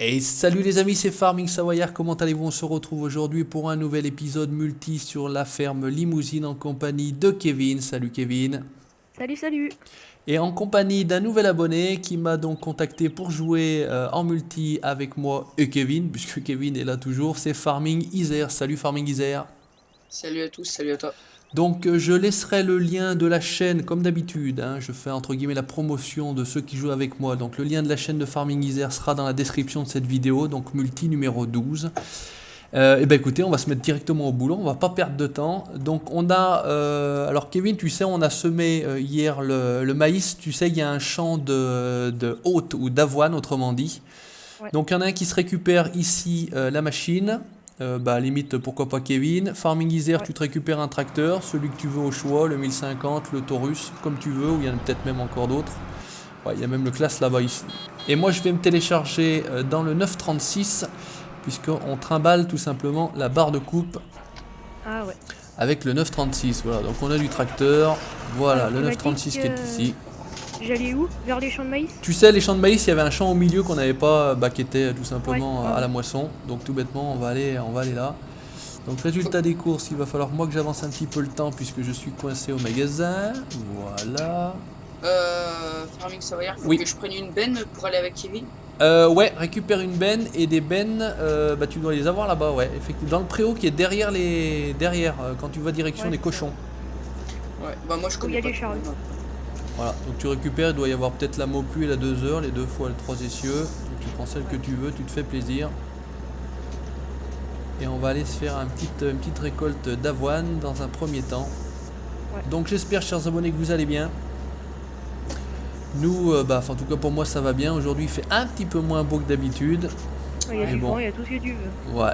Et salut les amis, c'est Farming Savoyard, comment allez-vous? On se retrouve aujourd'hui pour un nouvel épisode multi sur la ferme Limousine en compagnie de Kevin. Salut Kevin. Salut, salut. Et en compagnie d'un nouvel abonné qui m'a donc contacté pour jouer en multi avec moi et Kevin, puisque Kevin est là toujours, c'est Farming Isère. Salut Farming Isère. Salut à tous, salut à toi. Donc je laisserai le lien de la chaîne comme d'habitude, hein, je fais entre guillemets la promotion de ceux qui jouent avec moi. Donc le lien de la chaîne de Farming Isère sera dans la description de cette vidéo, donc multi numéro 12. Et ben écoutez, on va se mettre directement au boulot, on va pas perdre de temps. Donc on a, alors Kevin, tu sais, on a semé hier le maïs, tu sais, il y a un champ de hôte ou d'avoine autrement dit. Ouais. Donc il y en a un qui se récupère ici la machine. Bah limite pourquoi pas Kevin. Farming Isère, Ouais. tu te récupères un tracteur, celui que tu veux au choix, le 1050, le Taurus, comme tu veux, ou il y en a peut-être même encore d'autres. Ouais, il y a même le classe là-bas ici. Et moi je vais me télécharger dans le 936, puisqu'on trimballe tout simplement la barre de coupe Ah ouais. avec le 936. Voilà, donc on a du tracteur, voilà, Alors, le tu m'as dit 936 qui est ici. j'allais où? Vers les champs de maïs? Tu sais, les champs de maïs, il y avait un champ au milieu qu'on n'avait pas, bah, qui était tout Ouais. simplement à la moisson. Donc tout bêtement, on va aller là. Donc résultat des courses, il va falloir moi que j'avance un petit peu le temps puisque je suis coincé au magasin. Voilà. Farming Savoyard, faut Oui. que je prenne une benne pour aller avec Kevin. Ouais, récupère une benne et des bennes, bah tu dois les avoir là-bas, ouais. Effectivement, dans le préau qui est derrière quand tu vas direction Ouais, des c'est cochons. Ouais, bah moi je Faut y connais pas aller, trop. Charles. Voilà, donc tu récupères, il doit y avoir peut-être la Maupu et la 2 heures, les deux fois les trois essieux. Donc tu prends celle que tu veux, tu te fais plaisir. Et on va aller se faire une petite récolte d'avoine dans un premier temps. Ouais. Donc j'espère, chers abonnés, que vous allez bien. Nous, en tout cas pour moi ça va bien. Aujourd'hui il fait un petit peu moins beau que d'habitude. Il y a Mais du bon. vent, il y a tout ce que tu veux. Ouais,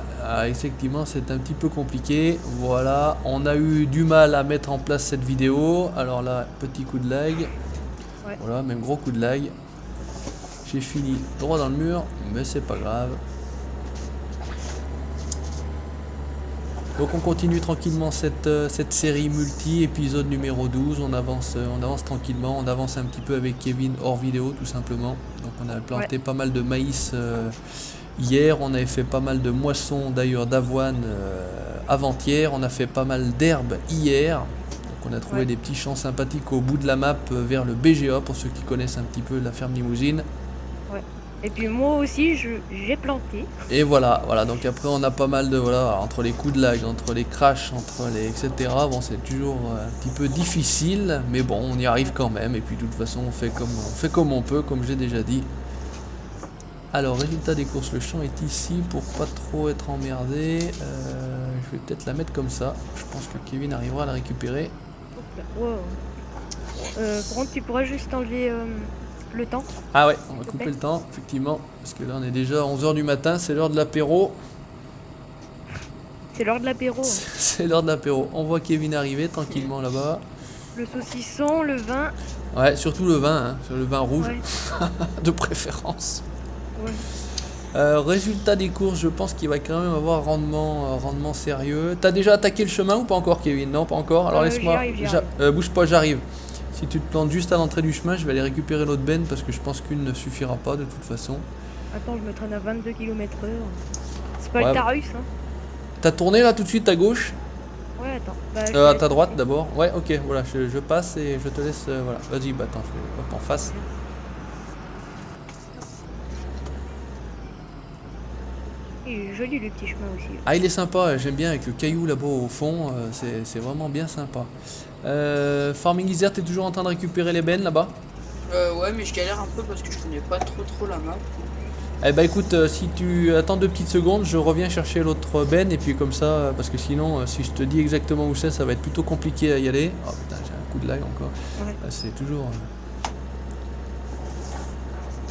effectivement c'est un petit peu compliqué. Voilà, on a eu du mal à mettre en place cette vidéo. Alors là, petit coup de lag. Ouais. Voilà, même gros coup de lag. J'ai fini droit dans le mur, mais c'est pas grave. Donc on continue tranquillement cette série multi, épisode numéro 12, on avance tranquillement, on avance un petit peu avec Kevin hors vidéo tout simplement. Donc on a planté pas mal de maïs hier, on avait fait pas mal de moissons d'ailleurs d'avoine avant-hier, on a fait pas mal d'herbes hier. Donc on a trouvé des petits champs sympathiques au bout de la map vers le BGA pour ceux qui connaissent un petit peu la ferme Limousine. Ouais. Et puis moi aussi, j'ai planté. Et voilà, donc après on a pas mal de, voilà, entre les coups de lag, entre les crashs, entre les etc. Bon, c'est toujours un petit peu difficile, mais bon, on y arrive quand même. Et puis de toute façon, on fait comme on peut, comme j'ai déjà dit. Alors, résultat des courses, le champ est ici pour pas trop être emmerdé. Je vais peut-être la mettre comme ça. Je pense que Kevin arrivera à la récupérer. Wow. Par contre, tu pourras juste enlever le temps. Ah ouais, on va couper le temps, effectivement, parce que là on est déjà à 11 h du matin, c'est l'heure de l'apéro. C'est l'heure de l'apéro. C'est l'heure de l'apéro. On voit Kevin arriver tranquillement là-bas. Le saucisson, le vin. Ouais, surtout le vin, hein, le vin rouge, Ouais. de préférence. Ouais. Résultat des courses, je pense qu'il va quand même avoir rendement sérieux. T'as déjà attaqué le chemin ou pas encore, Kevin? Non, pas encore. Alors laisse-moi. J'y arrive. Bouge pas, j'arrive. Si tu te plantes juste à l'entrée du chemin, je vais aller récupérer l'autre benne parce que je pense qu'une ne suffira pas de toute façon. Attends, je me traîne à 22 km/h. C'est pas Ouais. le Tarus, hein. T'as tourné là tout de suite à gauche? Ouais, attends. Bah, je te À laisse ta droite passer. d'abord. Ouais, ok, voilà, je passe et je te laisse. Voilà, vas-y, bah attends, je vais hop, en face. Il est joli le petit chemin aussi. Ah, il est sympa, j'aime bien avec le caillou là-bas au fond, c'est vraiment bien sympa. Farming Isère, t'es toujours en train de récupérer les bennes là-bas? Ouais, mais je galère un peu parce que je connais pas trop la map. Eh bah écoute, si tu attends 2 petites secondes, je reviens chercher l'autre benne et puis comme ça, parce que sinon, si je te dis exactement où c'est, ça va être plutôt compliqué à y aller. Oh putain, j'ai un coup de lag encore. Ouais. C'est toujours.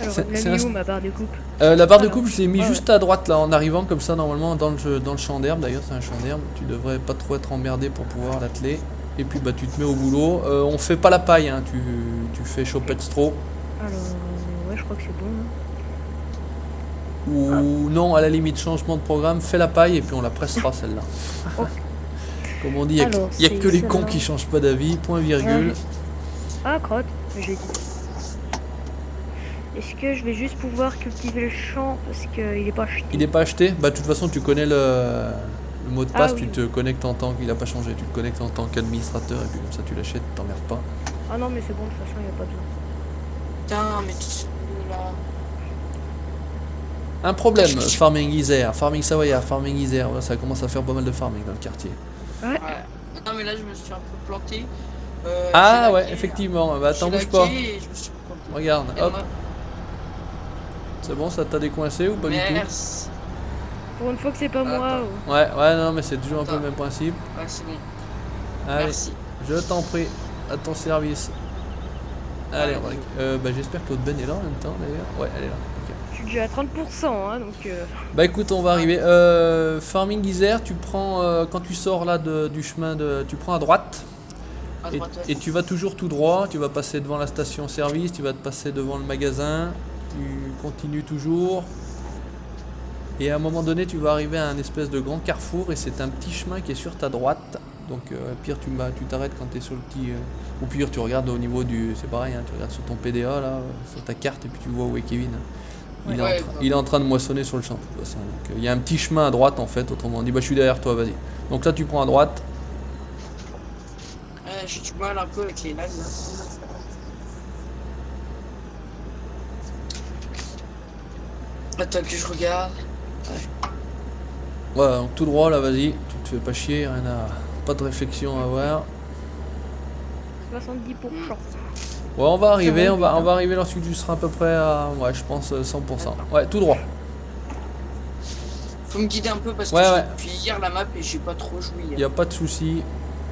Alors, C'est- elle c'est l'a mis un- où ma barre de coupe? La barre de Alors, coupe, je l'ai mis ouais, juste à droite là en arrivant comme ça normalement dans le champ d'herbe. D'ailleurs, c'est un champ d'herbe. Tu devrais pas trop être emmerdé pour pouvoir l'atteler. Et puis bah tu te mets au boulot. On fait pas la paille, hein. Tu fais chopette straw. Alors, ouais, je crois que c'est bon. Hein. Ou non, à la limite, changement de programme, fais la paille et puis on la pressera celle-là. Oh. Comme on dit, il Alors, n'y a c'est que les celle-là. cons qui changent pas d'avis, point virgule. Ah, crotte, j'ai dit. Est-ce que je vais juste pouvoir cultiver le champ parce qu'il est pas acheté? Il n'est pas acheté? Bah de toute façon tu connais le mot de Ah passe, oui. tu te connectes en tant qu'il n'a pas changé, tu te connectes en tant qu'administrateur et puis comme ça tu l'achètes, t'emmerdes pas. Ah non, mais c'est bon, de toute façon, il n'y a pas besoin. Putain, mais tout là. Un problème, Farming Isère, Farming Savoyard, Farming Isère, voilà, ça commence à faire pas mal de farming dans le quartier. Ouais. Ouais. Non, mais là, je me suis un peu planté. Ah J'ai ouais, laqué, effectivement, bah attends, j'ai bouge pas. laqué et je me suis planté. Regarde, Et hop, moi, c'est bon, ça t'a décoincé ou pas du tout? merci. Pour une fois que c'est pas moi. Attends. Ouais, non, mais c'est toujours un peu le Attends. même principe. Ouais, c'est bon. Allez, Merci. je t'en prie, à ton service. Allez, on va... bah j'espère que l'autre Ben est là en même temps d'ailleurs. Ouais, elle est là. Ok. Je suis déjà à 30%, hein, donc... Bah écoute, on va arriver. Farming Isère, tu prends, quand tu sors là du chemin, tu prends à droite. À Et, droite, ouais. et tu vas toujours tout droit, tu vas passer devant la station service, tu vas te passer devant le magasin, tu continues toujours. Et à un moment donné, tu vas arriver à un espèce de grand carrefour et c'est un petit chemin qui est sur ta droite. Donc pire, tu t'arrêtes quand tu es sur le petit... ou pire, tu regardes au niveau du... C'est pareil, hein, tu regardes sur ton PDA, là, sur ta carte, et puis tu vois où est Kevin. Il, est, Ouais, il est en train de moissonner sur le champ, de toute façon. Donc, il y a un petit chemin à droite, en fait, autrement dit. Bah, je suis derrière toi, vas-y. Donc là, tu prends à droite. J'ai du mal un peu avec les lags là. Attends que je regarde. Voilà, donc tout droit, là, vas-y. Tu te fais pas chier, rien à... Pas de réflexion à avoir. 70%. Ouais, on va arriver, C'est on bon, va, putain. on va arriver lorsque tu seras à peu près à... Ouais, je pense 100%. Ouais, tout droit. Faut me guider un peu parce que Ouais, j'ai ouais. depuis hier la map et j'ai pas trop joué Il hier. n'y a pas de souci.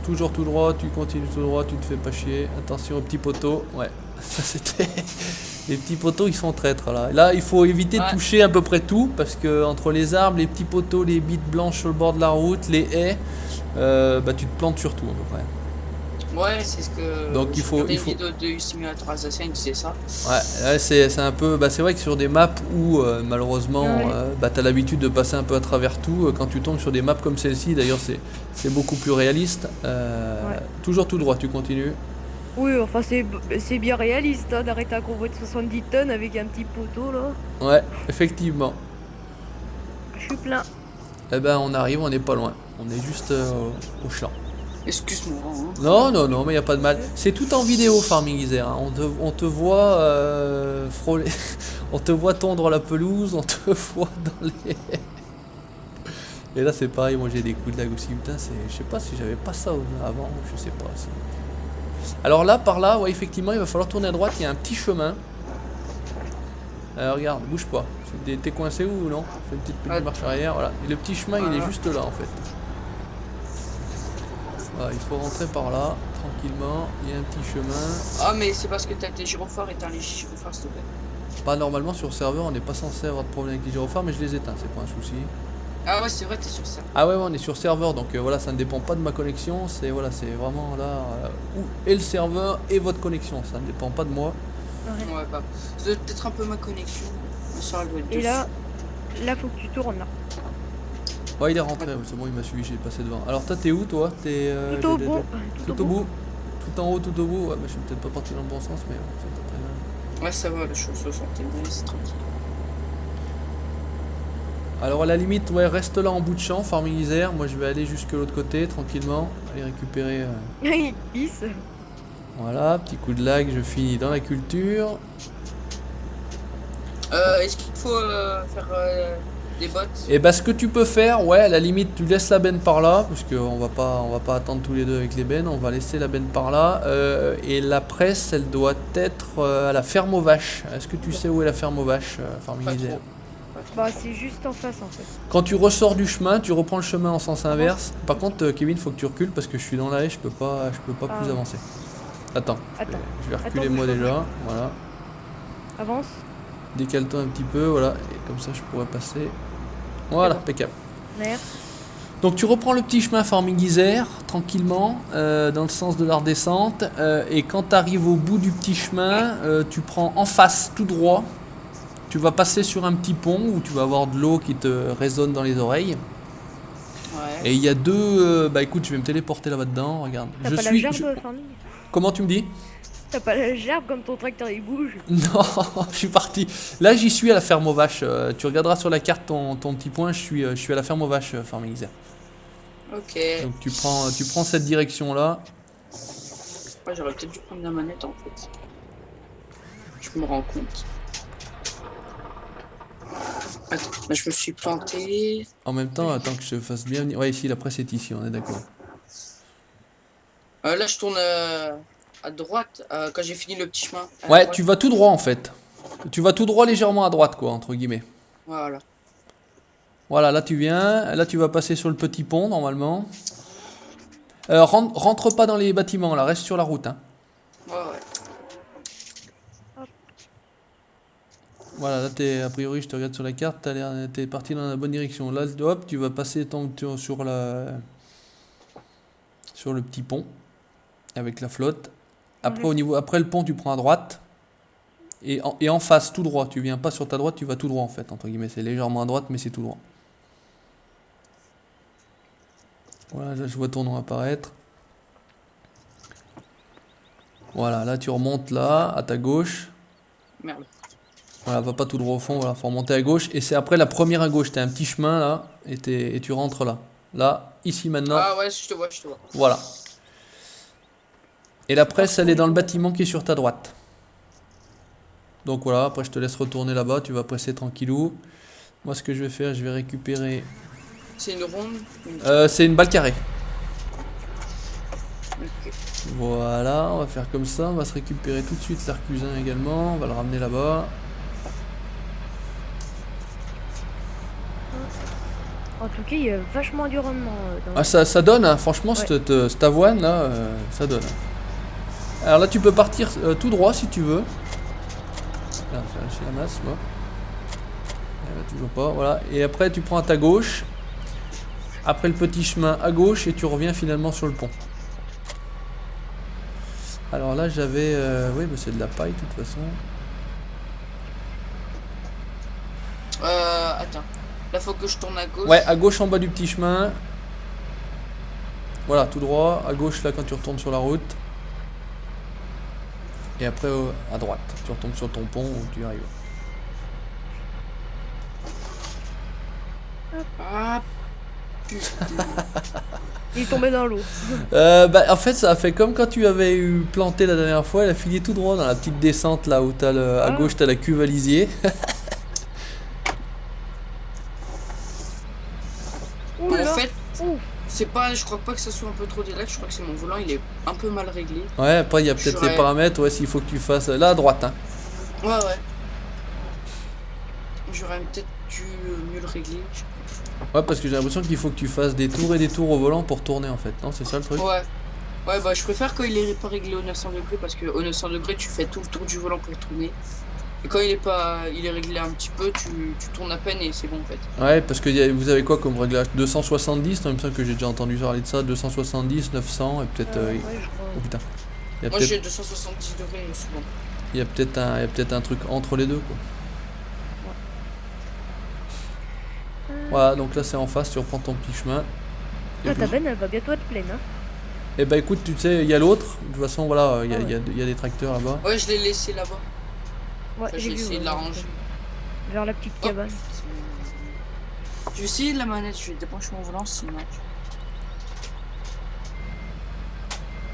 Toujours tout droit, tu continues tout droit, tu te fais pas chier. Attention aux petits poteaux. Ouais, ça c'était... Les petits poteaux, ils sont traîtres là. Là, il faut éviter de Ouais. toucher à peu près tout parce que entre les arbres, les petits poteaux, les bites blanches sur le bord de la route, les haies, bah tu te plantes sur tout à peu près. Ouais, c'est ce que. Donc, il j'ai faut- regardé il une faut- vidéo de Simulator Assassin, il disait ça. Ouais, c'est un peu... Bah c'est vrai que sur des maps où malheureusement Ouais. bah t'as l'habitude de passer un peu à travers tout, quand tu tombes sur des maps comme celle-ci, d'ailleurs c'est beaucoup plus réaliste. Ouais. Toujours tout droit, tu continues. Oui, enfin, c'est bien réaliste, hein, d'arrêter un convoi de 70 tonnes avec un petit poteau, là. Ouais, effectivement. Je suis plein. Eh ben on arrive, on n'est pas loin. On est juste au champ. Excuse-moi. Hein. Non, mais il n'y a pas de mal. C'est tout en vidéo, Farming Isère. Hein. On te voit frôler, on te voit tondre la pelouse, on te voit dans les... Et là c'est pareil, moi j'ai des coups de lag aussi. Putain, je sais pas si j'avais pas ça avant, je sais pas. Alors là, par là, ouais, effectivement, il va falloir tourner à droite, il y a un petit chemin. Regarde, bouge pas. T'es coincé ou non? Fais une petite marche arrière, voilà. Et le petit chemin, il est juste là en fait. Voilà, il faut rentrer par là, tranquillement. Il y a un petit chemin. Ah, mais c'est parce que t'as tes gyrophares, éteins les gyrophares, s'il te plaît. Pas normalement sur serveur, on n'est pas censé avoir de problème avec les gyrophares, mais je les éteins, c'est pas un souci. Ah, ouais, c'est vrai, t'es sur ça. Ah ouais, on est sur serveur, donc voilà, ça ne dépend pas de ma connexion, c'est voilà, c'est vraiment là où est le serveur et votre connexion, ça ne dépend pas de moi. Ouais, bah. C'est peut-être un peu ma connexion. Ma soeur, elle doit être Et dessus. là, faut que tu tournes, là. Ouais, il est rentré, ouais, c'est bon, il m'a suivi, j'ai passé devant. Alors toi, t'es où toi? T'es Tout au bout. tout au bout, tout en haut, tout au bout. Ouais, bah, je suis peut-être pas parti dans le bon sens, mais c'est pas très grave. Ouais, ça va, les choses se sentent bien, c'est tranquille. Alors à la limite, ouais, reste là en bout de champ, Farming Isère. Moi, je vais aller jusque l'autre côté, tranquillement, aller récupérer. Il glisse. Voilà, petit coup de lag, je finis dans la culture. Est-ce qu'il faut faire des bottes? Et bah ce que tu peux faire, ouais, à la limite tu laisses la benne par là, parce qu'on va pas attendre tous les deux avec les bennes, on va laisser la benne par là. Et la presse, elle doit être à la ferme aux vaches. Est-ce que tu sais où est la ferme aux vaches, Farming Pas Isère? trop. Bah, c'est juste en face, en fait. Quand tu ressors du chemin, tu reprends le chemin en sens inverse. Par contre, Kevin, faut que tu recules parce que je suis dans la haie, je peux pas plus avancer. Attends, Attends. je vais reculer Attends, moi bouge pas, déjà, voilà. Avance. Décale-toi un petit peu, voilà, et comme ça je pourrais passer. Voilà, bon. impeccable. Merde. Donc tu reprends le petit chemin Farming Isère, tranquillement, dans le sens de la redescente, et quand tu arrives au bout du petit chemin, tu prends en face, tout droit, tu vas passer sur un petit pont où tu vas avoir de l'eau qui te résonne dans les oreilles, Ouais. et il y a deux... bah écoute, je vais me téléporter là-bas dedans, regarde. T'as Je pas la suis... gerbe, je- Farming? Comment tu me dis? T'as pas la gerbe comme ton tracteur il bouge. Non, je suis parti. Là, j'y suis à la ferme aux vaches. Tu regarderas sur la carte ton petit point. Je suis à la ferme aux vaches, Farming Xer. Ok. Donc tu prends cette direction-là. Ouais, j'aurais peut-être dû prendre la manette en fait. Je me rends compte. Attends, là, je me suis planté. En même temps, attends que je fasse bien venir. Ouais, ici, la presse est ici, on est d'accord. Là, je tourne à droite quand j'ai fini le petit chemin. À Ouais, droite. tu vas tout droit en fait. Tu vas tout droit légèrement à droite, quoi, entre guillemets. Voilà. Voilà, là tu viens. Là, tu vas passer sur le petit pont, normalement. Rentre pas dans les bâtiments, là, reste sur la route. Hein. Ouais, ouais. Voilà, là, a priori, je te regarde sur la carte, t'es parti dans la bonne direction. Là, hop, tu vas passer sur le petit pont, avec la flotte. Après, après le pont, tu prends à droite. Et en face, tout droit. Tu viens pas sur ta droite, tu vas tout droit, en fait, entre guillemets. C'est légèrement à droite, mais c'est tout droit. Voilà, là, je vois ton nom apparaître. Voilà, là, tu remontes là, à ta gauche. Merde. Voilà, va pas tout droit au fond, voilà, faut remonter à gauche. Et c'est après la première à gauche, t'as un petit chemin là, et tu rentres là. Là, ici maintenant. Ah ouais, je te vois, je te vois. Voilà. Et la presse, elle est dans le bâtiment qui est sur ta droite. Donc voilà, après je te laisse retourner là-bas, tu vas presser tranquillou. Moi, ce que je vais faire, je vais récupérer... C'est une ronde c'est une balle carrée. Ok. Voilà, on va faire comme ça, on va se récupérer tout de suite l'arcusin également, on va le ramener là-bas. En tout cas, il y a vachement du rendement. Ah, ça donne, hein, franchement, Ouais. cette avoine là, ça donne. Alors là, tu peux partir tout droit si tu veux. Là, j'ai lâché la masse, moi. Toujours pas, voilà. Et après, tu prends à ta gauche. Après le petit chemin à gauche, et tu reviens finalement sur le pont. Alors là, j'avais. Oui, bah, c'est de la paille, de toute façon. Attends. Là, faut que je tourne à gauche. Ouais, à gauche en bas du petit chemin. Voilà, tout droit. À gauche, là, quand tu retournes sur la route. Et après, à droite. Tu retombes sur ton pont où tu arrives. Ah, Il est tombé dans l'eau. Bah, en fait, ça a fait comme quand tu avais eu planté la dernière fois. Elle a filé tout droit dans la petite descente là où t'as à gauche, t'as la cuve à lisier. Ouh là. en fait, Ouh. c'est pas. Je crois pas que ça soit un peu trop direct. Je crois que c'est mon volant, il est un peu mal réglé. Ouais, après, il y a peut-être les paramètres. Ouais, s'il faut que tu fasses là à droite. Hein. Ouais, ouais. J'aurais peut-être dû mieux le régler. Ouais, parce que j'ai l'impression qu'il faut que tu fasses des tours et des tours au volant pour tourner en fait. Non, c'est ça le truc? Ouais. Ouais, bah je préfère quand il est pas réglé au 900 degrés parce que au 900 degrés tu fais tout le tour du volant pour tourner. Et quand il est pas, il est réglé un petit peu, tu tournes à peine et c'est bon en fait. Ouais, parce que vous avez quoi comme réglage? 270, non, il me semble que j'ai déjà entendu parler de ça. 270, 900 et peut-être. Ouais, je crois. Oh putain. Il y a Moi peut-être j'ai 270 degrés souvent. il y a peut-être un truc entre les deux quoi. Voilà, donc là c'est en face, tu reprends ton petit chemin. Et Ah, puis- ta veine, elle va bientôt être pleine. Hein. Eh ben écoute, tu sais, il y a l'autre. De toute façon, voilà, il y a des tracteurs là-bas. Ouais, je l'ai laissé là-bas. Ouais, Enfin, j'ai j'ai vu. essayé de l'arranger. Vers la petite cabane. Je vais essayer de la manette, je vais débrancher mon volant sinon.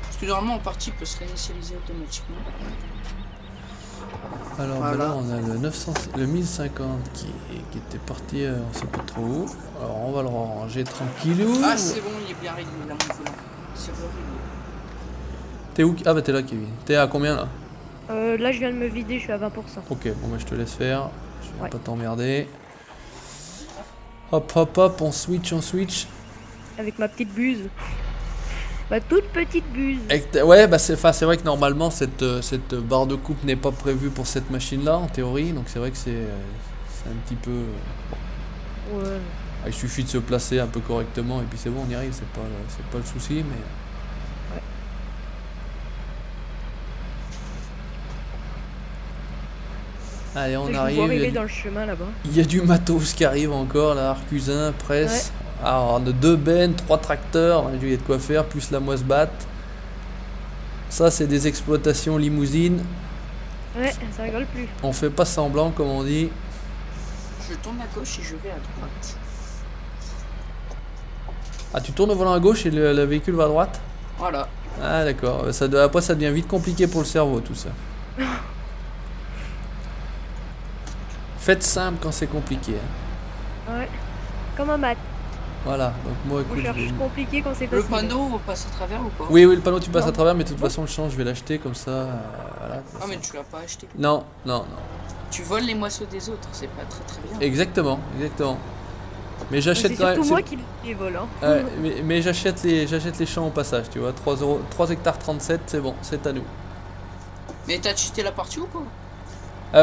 Parce que normalement en partie il peut se réinitialiser automatiquement. Alors Voilà. ben là, on a le 1050 qui était parti, on sait pas trop où. Alors on va le ranger tranquillou. Ah c'est bon, il est bien réglé là mon volant. C'est réglé. T'es où? Ah bah t'es là Kevin. T'es à combien là? Là, je viens de me vider, je suis à 20%. Ok, bon bah je te laisse faire. Je vais Ouais. pas t'emmerder. Hop hop hop, on switch. Avec ma petite buse. Ma toute petite buse. Ouais, bah c'est vrai que normalement cette barre de coupe n'est pas prévue pour cette machine là en théorie, donc c'est vrai que c'est un petit peu. Ouais. Il suffit de se placer un peu correctement et puis c'est bon, on y arrive, c'est pas le souci, mais. Allez, on Je vous arrive. vois arriver dans le chemin là-bas. Il y a du matos qui arrive encore là, Arcusin, presse. Alors on a 2 bennes, 3 tracteurs, il y a de quoi faire, plus la moisse batte. Ça, c'est des exploitations limousines. Ouais, ça rigole plus. On fait pas semblant, comme on dit. Je tourne à gauche et je vais à droite. Ah, tu tournes au volant à gauche et le véhicule va à droite? Voilà. Ah, d'accord. Après, ça devient vite compliqué pour le cerveau, tout ça. Faites simple quand c'est compliqué. Hein. Ouais. Comme un maths. Voilà. Donc, moi, On écoute, je cherche vais- compliqué quand c'est Le facile. panneau, on passe à travers ou pas? Oui, oui, le panneau, tu passes Non. à travers, mais de toute façon, le champ, je vais l'acheter comme ça. Voilà, de toute Ah, façon. mais tu l'as pas acheté. Non, non, non. Tu voles les moisseaux des autres, c'est pas très très bien. Exactement, exactement. Mais C'est j'achète quand même. surtout moi qui les vole. Hein. Ouais, mais j'achète les champs au passage, tu vois. 3 hectares 37, c'est bon, c'est à nous. Mais t'as cheaté la partie ou pas?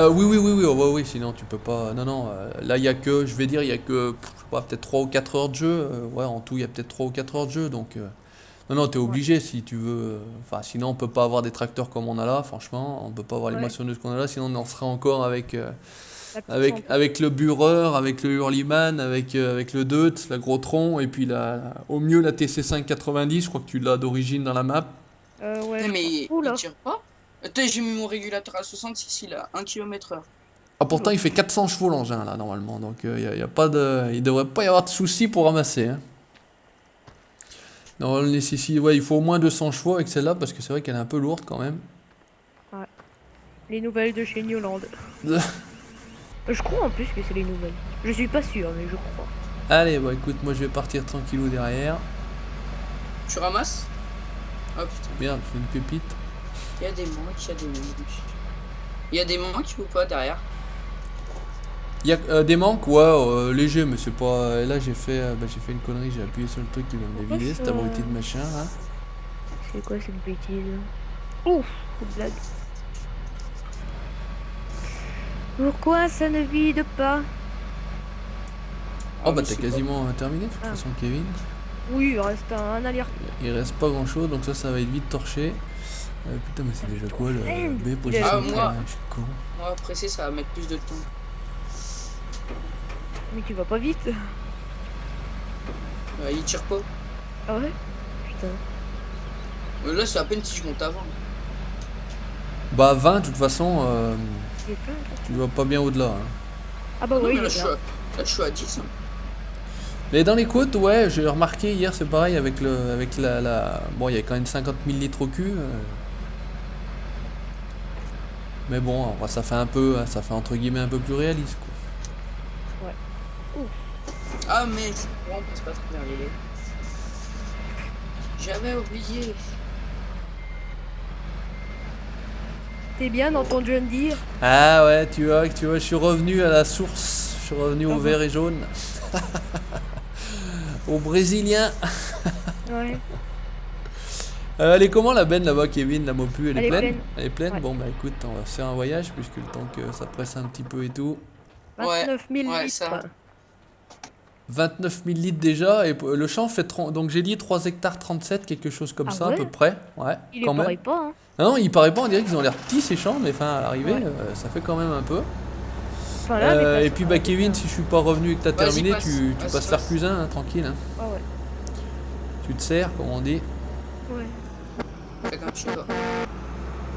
Oui, oui, oui, oui, oh, ouais, oui, sinon tu peux pas. Non, non, là il y a que, je vais dire, il y a que, je sais pas, peut-être 3 ou 4 heures de jeu. Ouais, en tout, il y a peut-être 3 ou 4 heures de jeu, donc. Non, non, t'es obligé si tu veux. Enfin, sinon on peut pas avoir des tracteurs comme on a là, franchement. On peut pas avoir les Ouais. moissonneuses qu'on a là, sinon on en serait encore avec. La petite chambre. Avec le bureur, avec le hurlyman, avec le Deutz, la gros tronc, et puis au mieux la TC5 90, je crois que tu l'as d'origine dans la map. Ouais. Non, mais Oula. il tire pas. Attends, j'ai mis mon régulateur à 66, il a 1 km/h. Ah, pourtant il fait 400 chevaux l'engin là normalement, donc y a pas de, il devrait pas y avoir de soucis pour ramasser. Hein. Non, ouais, il faut au moins 200 chevaux avec celle-là parce que c'est vrai qu'elle est un peu lourde quand même. Les nouvelles de chez Newland. Je crois en plus que c'est les nouvelles. Je suis pas sûr, mais je crois. Allez, bah écoute, moi je vais partir tranquillou derrière. Tu ramasses? Oh putain, Merde, je fais une pépite. il y a des manques, il y a des manques. Il y a des manques ou pas derrière? Il y a des manques, ouais, léger, mais c'est pas. Là j'ai fait une connerie, j'ai appuyé sur le truc qui va me dévider, cet abruti de machin là. C'est quoi cette bêtise? Ouf, blague. Pourquoi ça ne vide pas? Oh bah je t'as sais quasiment terminé de toute Ah. façon, Kevin. Oui, il reste un aller. Il reste pas grand chose, donc ça va être vite torché. Putain, mais c'est déjà quoi le B position Ah, de moi. freinage, je suis con. Moi, presser, ça va mettre plus de temps. Mais tu vas pas vite. Il tire pas. Ah ouais? Putain. Là, c'est à peine si je monte avant. Bah 20 de toute façon, Il est plein, toi. tu vas pas bien au-delà. Hein. Ah bah Non, oui, mais il là, est là. là, je suis à 10. Hein. Mais dans les côtes, ouais, j'ai remarqué hier, c'est pareil avec la. Bon, il y a quand même 50 000 litres au cul. Mais bon, ça fait entre guillemets un peu plus réaliste quoi. Ah, mais c'est bon, on passe pas très bien les. J'avais oublié. T'es bien dans ton John Deere? Ah ouais, tu vois, je suis revenu à la source, je suis revenu au Ah bon. vert et jaune. Au brésilien. Ouais. Elle est comment la benne là-bas, Kevin, la mopu, elle est Elle est pleine? pleine. Elle est pleine. Ouais. Bon bah écoute, on va faire un voyage puisque le temps que ça presse un petit peu et tout. 29 000 ouais, litres. ça. 29 000 litres déjà, et le champ fait donc j'ai dit 3 hectares 37, quelque chose comme Ah ça à ouais. peu près. Ouais, Il quand est même. pareil pas, hein. Non, il paraît pas, on dirait qu'ils ont l'air petits ces champs, mais enfin à l'arrivée, Ouais. ça fait quand même un peu. Enfin, là, mais Et puis bah Kevin, si je suis pas revenu et que t'as Vas-y, terminé, passe. tu Vas-y, passes faire passe. plus un, hein, tranquille. Hein. Ah ouais. Tu te sers, comme on dit. Ouais. Fais comme tu vas.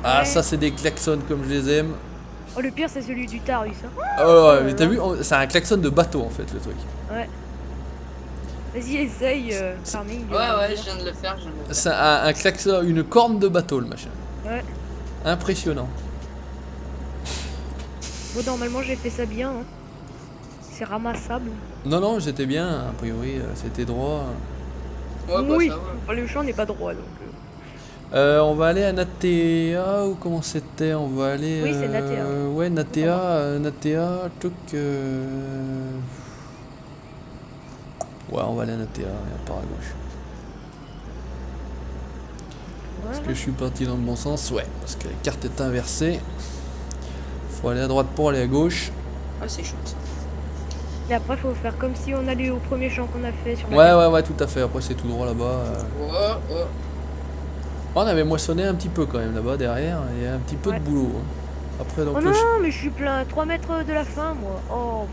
Ah, Ouais. ça c'est des klaxons comme je les aime. Oh, le pire, c'est celui du Tarus. Hein. Oh ouais, mais là t'as là. vu, c'est un klaxon de bateau en fait le truc. Ouais. Vas-y, essaye, Farming. Ouais, je viens de le faire. Je viens de le faire. C'est un klaxon, une corne de bateau le machin. Ouais. Impressionnant. Bon, normalement, j'ai fait ça bien. Hein. C'est ramassable. Non, non, j'étais bien, a priori, c'était droit. Ouais, bah oui. ça va. Enfin, le champ n'est pas droit, donc. On va aller à Natea, ou comment c'était? On va aller. Oui, c'est Natea. Ouais, Natea, truc. Ouais, on va aller à Natea, et part à gauche. Voilà. Est-ce que je suis parti dans le bon sens? Ouais, parce que la carte est inversée. Faut aller à droite pour aller à gauche. Ah, c'est chaud ça. Et après, faut faire comme si on allait au premier champ qu'on a fait sur la Ouais, carte. ouais, ouais, tout à fait. Après, c'est tout droit là-bas. Ouais, ouais. On avait moissonné un petit peu quand même là-bas derrière. Il y a un petit peu Ouais. de boulot. Hein. Après, donc, Oh le non, mais je suis plein. 3 mètres de la fin, moi. Oh.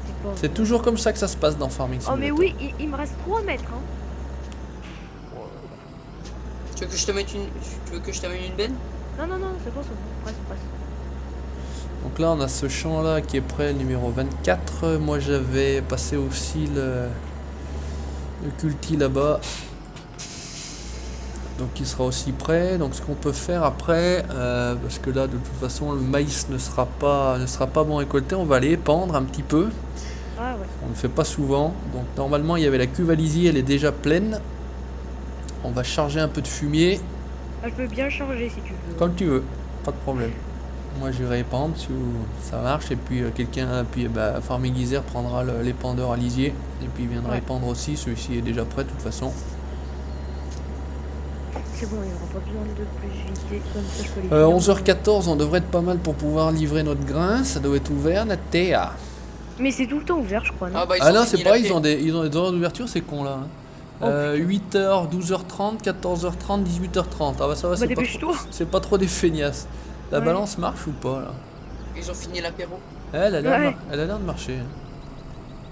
C'est pas c'est vrai. toujours comme ça que ça se passe dans Farming Oh, mais Simulator. oui, il me reste 3 mètres. Hein. Tu veux que je te mette tu veux que je t'amène une benne? Non, non, non, c'est bon, presse, presse. Donc là, on a ce champ-là qui est prêt, le numéro 24. Moi, j'avais passé aussi le culti là-bas. Donc il sera aussi prêt. Donc ce qu'on peut faire après, parce que là de toute façon le maïs ne sera pas bon récolté, on va aller épandre un petit peu. Ah ouais. On ne le fait pas souvent. Donc normalement il y avait la cuve à lisier, elle est déjà pleine. On va charger un peu de fumier. Ah, je peux bien charger si tu veux. Comme tu veux, pas de problème. Moi j'irai épandre si ça marche. Et puis Farming Isère prendra l'épandeur à lisier. Et puis il viendra épandre aussi. Celui-ci est déjà prêt de toute façon. C'est bon, il n'y aura pas besoin de plus vite, comme ça je peux les 11h14, on devrait être pas mal pour pouvoir livrer notre grain, ça doit être ouvert, Natea. Mais c'est tout le temps ouvert, je crois, non? Bah, non, c'est pareil, ils ont des horaires d'ouverture, c'est con là. Oh, 8h, 12h30, 14h30, 18h30. Ah bah ça va, c'est pas trop des feignasses. La balance marche ou pas là? Ils ont fini l'apéro. Elle a l'air de marcher.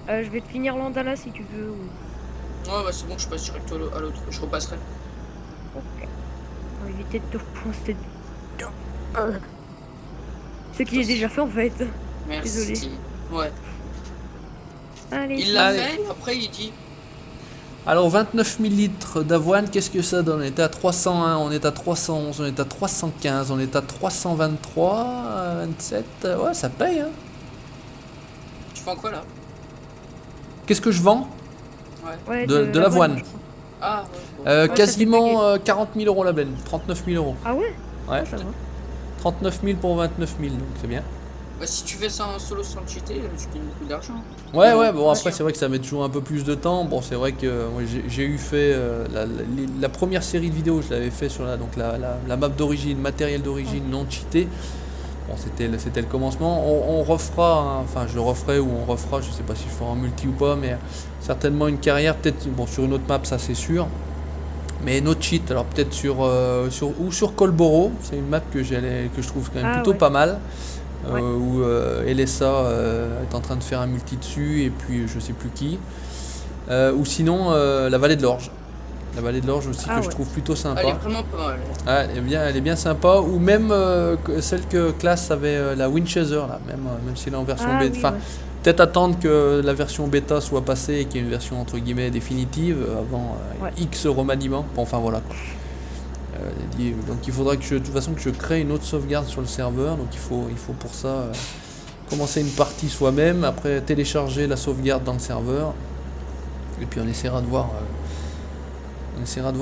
Je vais te finir l'andana si tu veux. Ou... Ouais, bah c'est bon, je passe direct à l'autre, je repasserai. Ok. On va éviter de te coincer dedans. Ce qui est déjà fait en fait. Merci. Désolé. Ouais. Allez. Il l'a fait, après il dit. Alors 29 000 litres d'avoine, qu'est-ce que ça donne? On est à 301, on est à 311, on est à 315, on est à 323, 27, ouais ça paye hein. Tu vends quoi là? Qu'est-ce que je vends? Ouais. De l'avoine. Ah ouais. Quasiment 40 000 euros la benne, 39 000 euros. Ah ouais? Ouais. Ça va. 39 000 pour 29 000, donc c'est bien. Bah si tu fais ça en solo sans cheater, tu gagnes beaucoup d'argent. Ouais, bon après c'est vrai que ça met toujours un peu plus de temps. Bon c'est vrai que moi, j'ai eu fait la première série de vidéos, je l'avais fait sur la map d'origine, matériel d'origine non cheaté. Bon c'était le commencement. On refera, hein, enfin je le referai ou on refera, je sais pas si je ferai en multi ou pas, mais certainement une carrière, peut-être bon sur une autre map ça c'est sûr. Mais no cheat, alors peut-être sur Colboro, c'est une map que je trouve quand même plutôt pas mal. Où LSA est en train de faire un multi dessus et puis je sais plus qui. Ou sinon la vallée de l'Orge. La vallée de l'Orge aussi que je trouve plutôt sympa. Elle est vraiment pas mal. Ah, elle est bien sympa. Ou même celle que Class avait, la Winchester, là, même si elle est en version bêta. Enfin, peut-être attendre que la version bêta soit passée et qu'il y ait une version entre guillemets définitive avant X remaniement. Bon, enfin voilà quoi. Donc il faudra que de toute façon que je crée une autre sauvegarde sur le serveur. Donc il faut pour ça commencer une partie soi-même, après télécharger la sauvegarde dans le serveur. Et puis on essaiera de voir.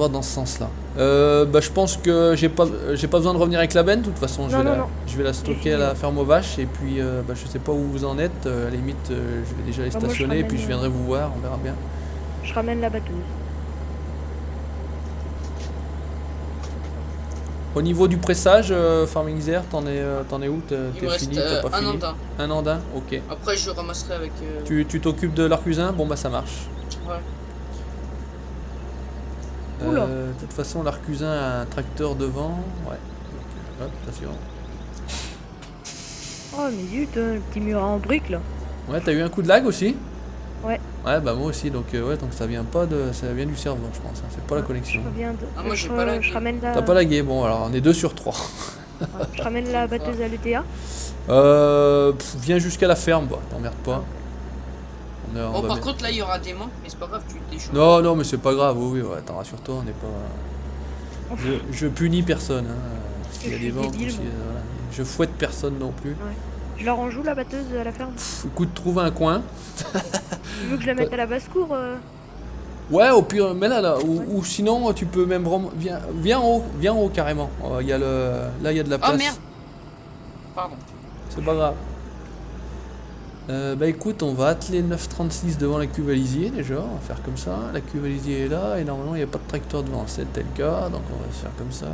Dans ce sens-là. Je pense que j'ai pas besoin de revenir avec la benne. De toute façon, je vais la stocker à la ferme aux vaches. Et puis, je sais pas où vous en êtes. À la limite, je vais déjà les stationner. Et puis, je viendrai vous voir. On verra bien. Je ramène la batteuse. Au niveau du pressage, Farming Isère, t'en es où? T'es fini? T'as pas fini? Un andin, ok. Après, je ramasserai avec. Tu t'occupes de l'arcusin? Bon, bah ça marche. Ouais. De toute façon, l'arcusin a un tracteur devant. Ouais. Donc, attention. Oh, mais zut, le petit mur en briques là. Ouais, t'as eu un coup de lag aussi? Ouais. Ouais, bah moi aussi. Donc, donc ça vient du serveur, je pense. Hein. C'est pas la connexion. Moi, j'ai pas lagué. T'as pas lagué? Bon, alors on est 2 sur 3. Je ramène la batteuse à l'ETA. Viens jusqu'à la ferme, bah, t'emmerdes pas. Par contre, là, il y aura des manques, mais c'est pas grave, tu déchires. Non, mais c'est pas grave, oui, t'en rassure-toi, on n'est pas. Je punis personne, hein. S'il y a des manques, je fouette personne non plus. Ouais. Je la range où la batteuse à la ferme? Écoute, trouve un coin. Tu veux que je la mette à la basse-cour Ouais, au pire, mais là, ou sinon, tu peux même. Viens en haut carrément. Là, il y a de la place. Oh merde! Pardon. C'est pas grave. Écoute, on va atteler le 936 devant la cuve à lisier déjà, on va faire comme ça, la cuve à lisier est là et normalement il n'y a pas de tracteur devant, c'était le cas, donc on va faire comme ça.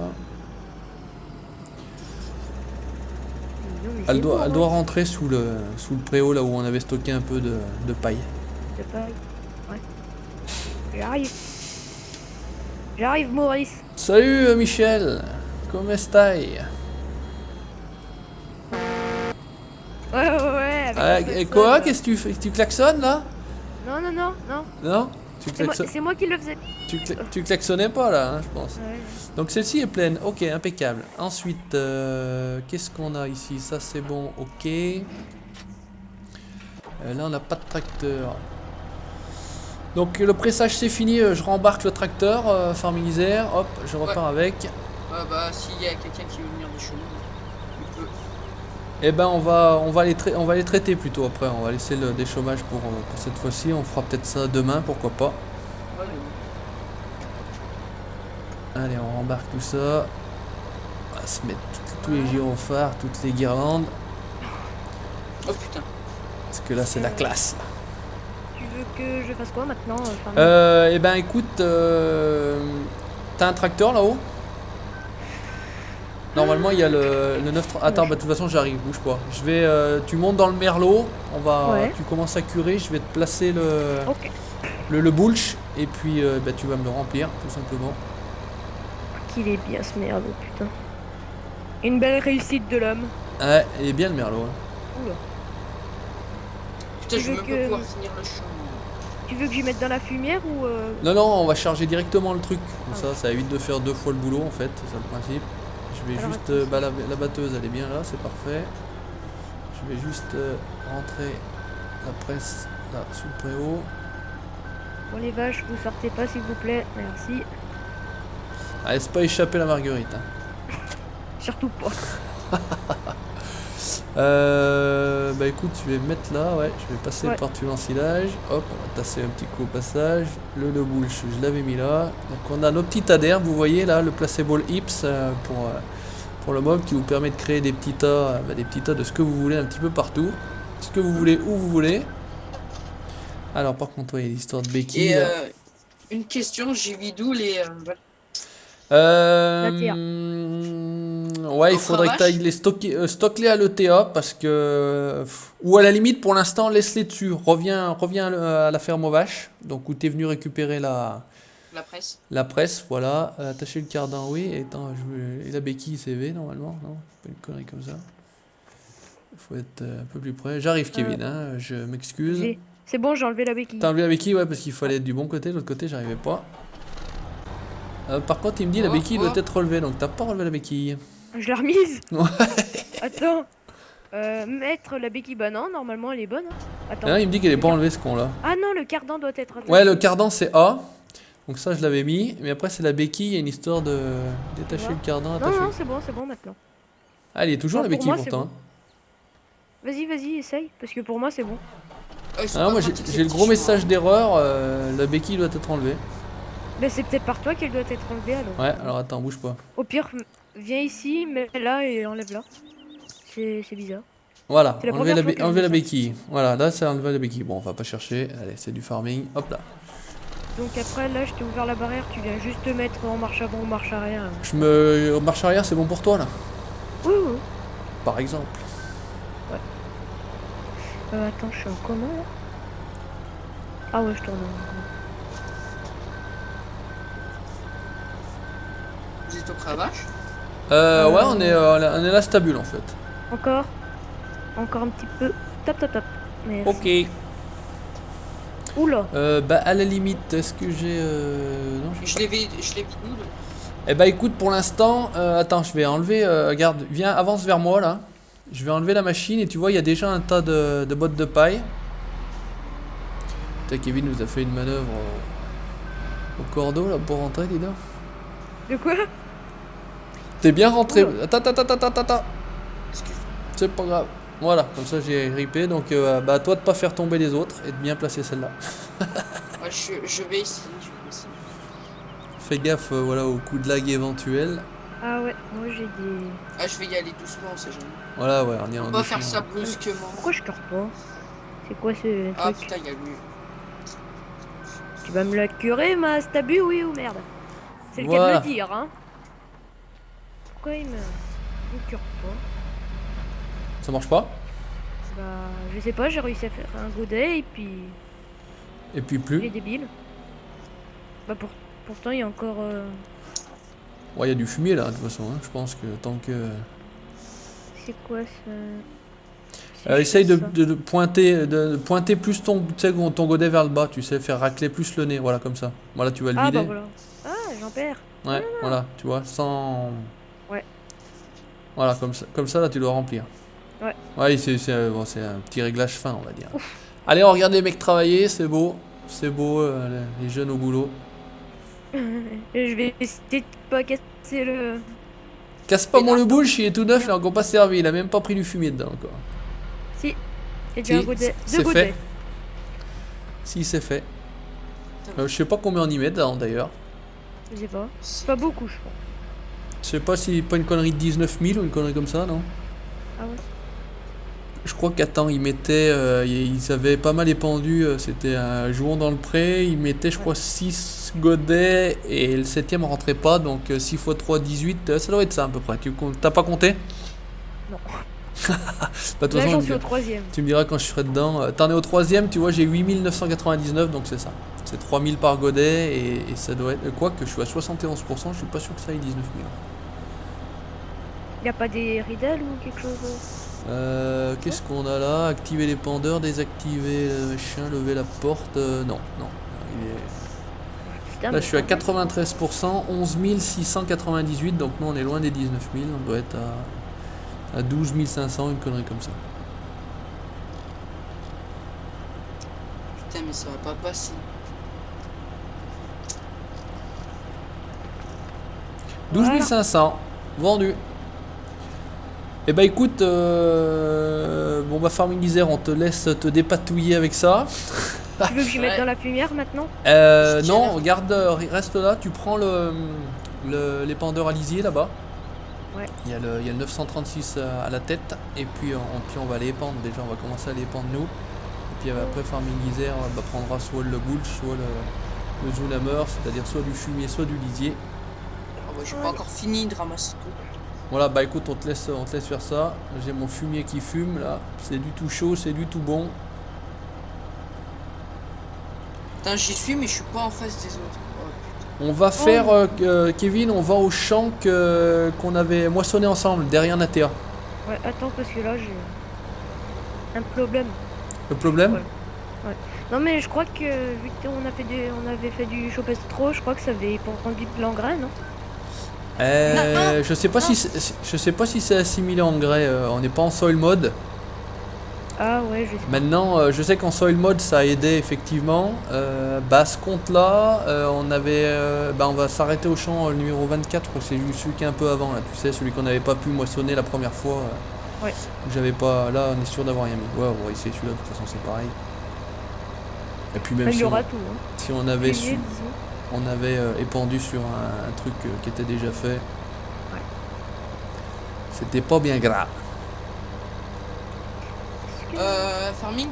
Elle doit rentrer sous le préau là où on avait stocké un peu de paille. De paille? Ouais. J'arrive Maurice. Salut Michel, comment stai? Ouais. Et quoi? Qu'est-ce que tu fais? Tu klaxonnes là? Non. Non? C'est moi qui le faisais. Tu klaxonnais pas là, hein, je pense. Ouais. Donc celle-ci est pleine, ok, impeccable. Ensuite, qu'est-ce qu'on a ici? Ça c'est bon, ok. Là on n'a pas de tracteur. Donc le pressage c'est fini, je rembarque le tracteur, Farming, hop, je repars avec. Bah s'il y a quelqu'un qui veut venir des chemins, il peut. Eh ben on va les traiter plutôt après, on va laisser le déchômage pour cette fois-ci, on fera peut-être ça demain, pourquoi pas. Ouais, Allez, on rembarque tout ça. On va se mettre tous les gyrophares, toutes les guirlandes. oh putain. Parce que là c'est la classe. Tu veux que je fasse quoi maintenant Farming Eh ben écoute, t'as un tracteur là-haut? Normalement il y a le 9... Attends, bah de toute façon j'arrive, bouge pas. Je vais, tu montes dans le merlot, Ouais. tu commences à curer, je vais te placer Ok. le bulch et puis bah, tu vas me le remplir tout simplement. Qu'il est bien ce merde, putain. Une belle réussite de l'homme. Ouais, il est bien le merlot. Hein. Oula. Putain, Tu je vais veux même que- pas pouvoir finir le chemin. Tu veux que j'y mette dans la fumière ou Non, non, on va charger directement le truc. Comme Ah ça évite de faire 2 fois le boulot en fait, c'est ça le principe. Je vais Alors, juste. attends, Bah, la batteuse elle est bien là, c'est parfait. Je vais juste rentrer la presse là sous le préau. Bon les vaches, vous sortez pas s'il vous plaît, merci. Ah, laisse pas échapper la marguerite. Hein. Surtout pas. Bah écoute, je vais me mettre là, ouais, je vais passer Ouais. par-dessus l'ensilage. Hop, on va tasser un petit coup au passage. Le bulch, je l'avais mis là. Donc on a nos petits tas d'herbe, vous voyez là, le Placeable Hips pour le mob qui vous permet de créer des petits tas de ce que vous voulez un petit peu partout. Ce que vous voulez, où vous voulez. Alors par contre, ouais, il y a l'histoire de béquilles. Et là. une question, j'ai vu d'où les. Ouais, il Au faudrait que tu cravache ailles les stocker-les à l'ETA parce que. Ou à la limite, pour l'instant, laisse-les dessus. Reviens à la ferme aux vaches, donc où tu es venu récupérer la presse, voilà. Attacher le cardan, oui. Et la béquille CV normalement, non? Pas une connerie comme ça. Il faut être un peu plus près. J'arrive, Kevin, hein, je m'excuse. C'est bon, j'ai enlevé la béquille. T'as enlevé la béquille, ouais, parce qu'il fallait être du bon côté, de l'autre côté, j'arrivais pas. Par contre, il me dit la béquille doit être relevée, donc t'as pas relevé la béquille. Je l'ai remise. Ouais. Attends. Mettre la béquille, bah non, normalement elle est bonne. Hein. Attends. Et là, il me dit qu'elle est pas enlevée ce con là. Ah non, le cardan doit être attaché. Ouais, le cardan c'est A. Donc ça, je l'avais mis. Mais après, c'est la béquille, il y a une histoire de détacher Ouais. le cardan, Non, attacher. non, c'est bon maintenant. Ah, il y a toujours Bon, la pour béquille moi, c'est pourtant. Vas-y, essaye. Parce que pour moi, c'est bon. Ah, moi j'ai le gros message d'erreur, la béquille doit être enlevée. Mais c'est peut-être par toi qu'elle doit être enlevée alors. Ouais, alors attends, bouge pas. Au pire, viens ici, mets là et enlève-la. C'est bizarre. Voilà, C'est la enlever première fois que je enlever fais la ça. béquille. Voilà, là c'est enlever la béquille. Bon, on va pas chercher. Allez, c'est du farming. Hop là. Donc après, là, je t'ai ouvert la barrière. Tu viens juste te mettre en marche avant ou marche arrière. Marche arrière, c'est bon pour toi là. Oui, oui. Par exemple. Attends, je suis en comment là? Ah ouais, je tourne en... Vous êtes au cravache? Ouais, on est là stabule en fait. Encore un petit peu. Top. Merci. Ok. Oula. Bah à la limite, est-ce que j'ai... Non, Je l'ai vu d'où? Eh bah écoute, pour l'instant, attends, je vais enlever... regarde, viens, avance vers moi là. Je vais enlever la machine et tu vois, il y a déjà un tas de bottes de paille. Putain, Kevin nous a fait une manœuvre au cordeau là pour rentrer, dis donc. De quoi? T'es bien rentré. Oula. Attends. C'est pas grave. Voilà, comme ça j'ai ripé. Donc bah à toi de pas faire tomber les autres et de bien placer celle-là. Ouais, je vais ici. Fais gaffe voilà, au coup de lag éventuel. Ah ouais, moi j'ai des... Ah, je vais y aller doucement, on sait jamais. Voilà, ouais, on est en On va doucement. faire ça brusquement. Pourquoi je cure pas? C'est quoi ce Ah truc? putain, il y a lui. Tu vas me la curer, ma stabu, oui ou merde? C'est le cas Voilà. de le dire, hein. Pourquoi il me cure pas? Ça marche pas? Bah, je sais pas, j'ai réussi à faire un godet et puis... Et puis Il est plus. débile. Bah pourtant, il y a encore... Ouais, il y a du fumier là, de toute façon. Hein. Je pense que tant que. C'est quoi ça? Si je Essaye fais de, ça. de pointer plus tu sais, ton godet vers le bas, tu sais, faire racler plus le nez, voilà, comme ça. Voilà, tu vas le Ah bah vider. voilà. Ah, j'en perds. Ouais, voilà, tu vois, sans... Ouais. Voilà, comme ça, là, tu dois remplir. Ouais. Ouais, bon, c'est un petit réglage fin, on va dire. Allez, on regarde les mecs travailler, c'est beau. C'est beau, les jeunes au boulot. Je vais essayer de pas casser le... Casse pas Et mon là, le bouche, il est tout neuf, il a encore pas servi, il a même pas pris du fumier dedans encore. Si, j'ai déjà un Si, godet. c'est Deux godets. fait. Si, c'est fait. Je sais pas combien on y met dedans d'ailleurs. Je sais pas. C'est- Pas beaucoup, je pense. Je sais pas si pas une connerie de 19 000 ou une connerie comme ça, non? Ah ouais. Je crois qu'attends, ils mettaient, ils avaient pas mal épandu, c'était un jouon dans le pré, ils mettaient je crois 6 godets et le 7ème rentrait pas, donc 6 x 3, 18, ça doit être ça à peu près. T'as pas compté? Non. Bah, de toute Là, façon, j'en suis au 3ème. tu me diras quand je serai dedans. T'en es au 3ème, tu vois, j'ai 8999, donc c'est ça. C'est 3000 par godet et ça doit être. Quoi que je suis à 71%, je suis pas sûr que ça ait 19 000. Y a pas des riddles ou quelque chose? Qu'est-ce qu'on a là? Activer les pendeurs, désactiver le machin, lever la porte. Non, non. Il est... Putain, Là, mais je suis à quand même. 93%, 11 698, donc nous on est loin des 19 000, on doit être à 12 500, une connerie comme ça. Putain, mais ça va pas passer. 12 Voilà. 500, vendu. Eh bah écoute, bon bah Farmingizer, on te laisse te dépatouiller avec ça. Tu veux que j'y mette Ouais. dans la fumière maintenant? Non, regarde, reste là, tu prends l'épandeur à lisier là-bas. Ouais. Il y a le 936 à la tête, et puis on va les épandre déjà, on va commencer à les épandre nous. Et puis après Farmingizer prendra soit le goulle, soit le Zunhammer, c'est-à-dire soit du fumier, soit du lisier. Ah bah, j'ai pas encore fini de ramasser tout. Voilà, bah écoute, on te laisse faire ça. J'ai mon fumier qui fume là, c'est du tout chaud, c'est du tout bon. Putain, j'y suis, mais je suis pas en face des autres. Oh, putain. On va faire, Kevin, on va au champ qu'on avait moissonné ensemble, derrière Natea. Ouais, attends, parce que là, j'ai un problème. Le problème? Ouais. Non, mais je crois que vu qu'on avait fait du chopestro, je crois que ça avait rendu de l'engrais, non? Je sais pas non. je sais pas si c'est assimilé en engrais, on n'est pas en soil mode. Ah ouais, je sais pas. Maintenant, je sais qu'en soil mode ça a aidé effectivement. À ce compte-là, on va s'arrêter au champ numéro 24, je crois que c'est celui qui est un peu avant là, tu sais, celui qu'on n'avait pas pu moissonner la première fois. Ouais. J'avais pas. Là, on est sûr d'avoir rien mis. Ouais, on va essayer celui-là, de toute façon c'est pareil. Et puis même Il y si aura tout. Hein. si on avait Fumier, su. disons. On avait épandu sur un truc qui était déjà fait. Ouais. C'était pas bien grave. Est-ce que- Oui, Farming,